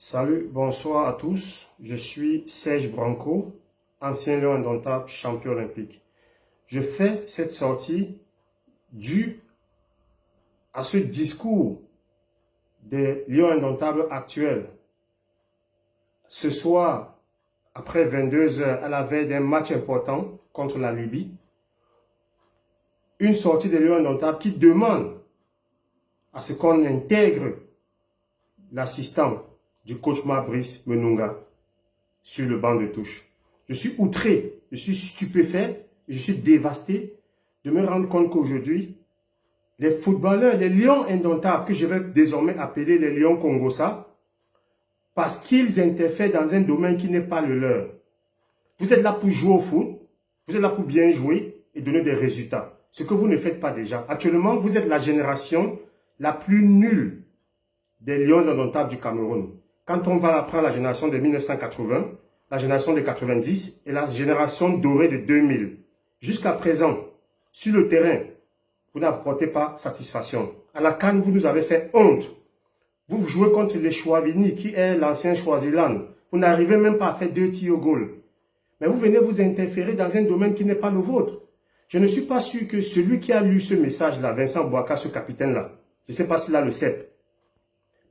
Salut, bonsoir à tous. Je suis Serge Branco, ancien Lion indomptable, champion olympique. Je fais cette sortie due à ce discours des Lions indomptables actuels. Ce soir, après 22 heures, à la veille d'un match important contre la Libye, une sortie des Lions indomptables qui demande à ce qu'on intègre l'assistant du coach Brice Menunga sur le banc de touche. Je suis outré, je suis stupéfait, je suis dévasté de me rendre compte qu'aujourd'hui, les footballeurs, les lions indomptables, que je vais désormais appeler les lions Congossa, parce qu'ils interfèrent dans un domaine qui n'est pas le leur. Vous êtes là pour jouer au foot, vous êtes là pour bien jouer et donner des résultats. Ce que vous ne faites pas déjà. Actuellement, vous êtes la génération la plus nulle des lions indomptables du Cameroun. Quand on va prendre la génération de 1980, la génération de 90 et la génération dorée de 2000. Jusqu'à présent, sur le terrain, vous n'apportez pas satisfaction. À la CAN, vous nous avez fait honte. Vous jouez contre les Chouavini, qui est l'ancien Swaziland. Vous n'arrivez même pas à faire 2 tirs au goal. Mais vous venez vous interférer dans un domaine qui n'est pas le vôtre. Je ne suis pas sûr que celui qui a lu ce message-là, Vincent Boaka, ce capitaine-là, je ne sais pas s'il a le CEP.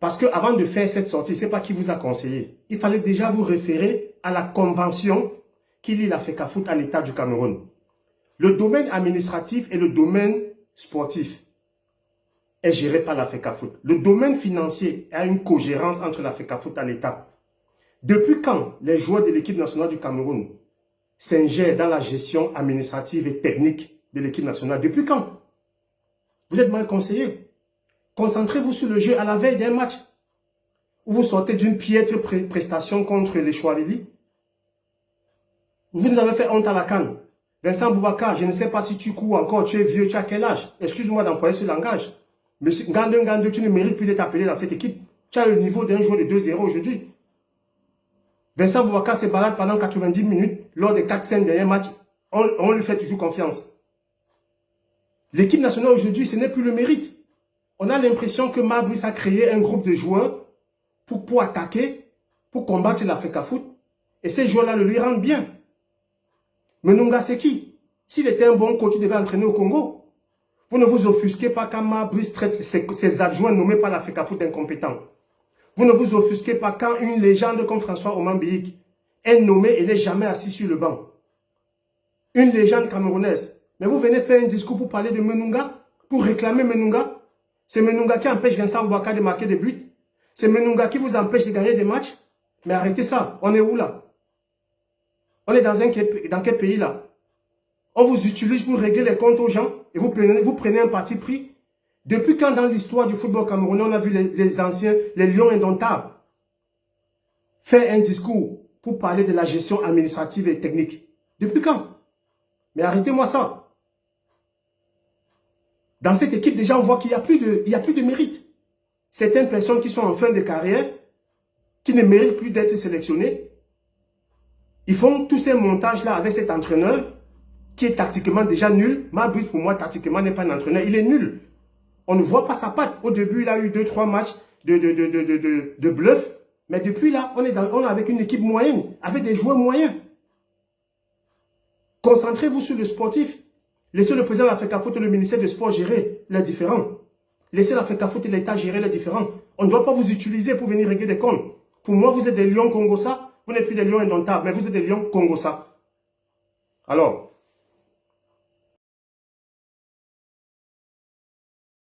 Parce qu'avant de faire cette sortie, ce n'est pas qui vous a conseillé. Il fallait déjà vous référer à la convention qui lie la FECAFOOT à l'État du Cameroun. Le domaine administratif et le domaine sportif est géré par la FECAFOOT. Le domaine financier a une cogérance entre la FECAFOOT et l'État. Depuis quand les joueurs de l'équipe nationale du Cameroun s'ingèrent dans la gestion administrative et technique de l'équipe nationale? Depuis quand? Vous êtes mal conseillé. Concentrez-vous sur le jeu à la veille d'un match. Où vous sortez d'une piètre prestation contre les Chouavili. Vous nous avez fait honte à la CAN. Vincent Boubacar, je ne sais pas si tu cours encore, tu es vieux, tu as quel âge? Excuse-moi d'employer ce langage. Monsieur Ngandou, tu ne mérites plus d'être appelé dans cette équipe. Tu as le niveau d'un joueur de 2-0 aujourd'hui. Vincent Boubacar se balade pendant 90 minutes lors des 4-5 derniers matchs. On lui fait toujours confiance. L'équipe nationale aujourd'hui, ce n'est plus le mérite. On a l'impression que Brice a créé un groupe de joueurs pour attaquer, pour combattre la FECAFOOT. Et ces joueurs-là le lui rendent bien. Menunga, c'est qui? S'il était un bon coach, il devait entraîner au Congo. Vous ne vous offusquez pas quand Brice traite ses adjoints nommés par la FECAFOOT d'incompétents. Vous ne vous offusquez pas quand une légende comme François Omambiyik est nommé et n'est jamais assis sur le banc. Une légende camerounaise. Mais vous venez faire un discours pour parler de Menunga, pour réclamer Menunga. C'est Menunga qui empêche Vincent Boaka de marquer des buts. C'est Menunga qui vous empêche de gagner des matchs. Mais arrêtez ça. On est où là? On est dans quel pays là? On vous utilise pour régler les comptes aux gens et vous prenez un parti pris. Depuis quand dans l'histoire du football camerounais, on a vu les anciens, les lions indomptables, faire un discours pour parler de la gestion administrative et technique? Depuis quand? Mais arrêtez-moi ça. Dans cette équipe, déjà, on voit qu'il n'y a plus de mérite. Certaines personnes qui sont en fin de carrière, qui ne méritent plus d'être sélectionnées, ils font tous ces montages-là avec cet entraîneur qui est tactiquement déjà nul. Brice, pour moi, tactiquement, n'est pas un entraîneur. Il est nul. On ne voit pas sa patte. Au début, il a eu 2-3 matchs de bluff. Mais depuis là, on est avec une équipe moyenne, avec des joueurs moyens. Concentrez-vous sur le sportif. Laissez le président de la FECAFOOT et le ministère des Sports gérer les différends. Laissez la FECAFOOT et l'État gérer les différends. On ne doit pas vous utiliser pour venir régler des comptes. Pour moi, vous êtes des lions Congossa. Vous n'êtes plus des lions indomptables, mais vous êtes des lions Congossa. Alors,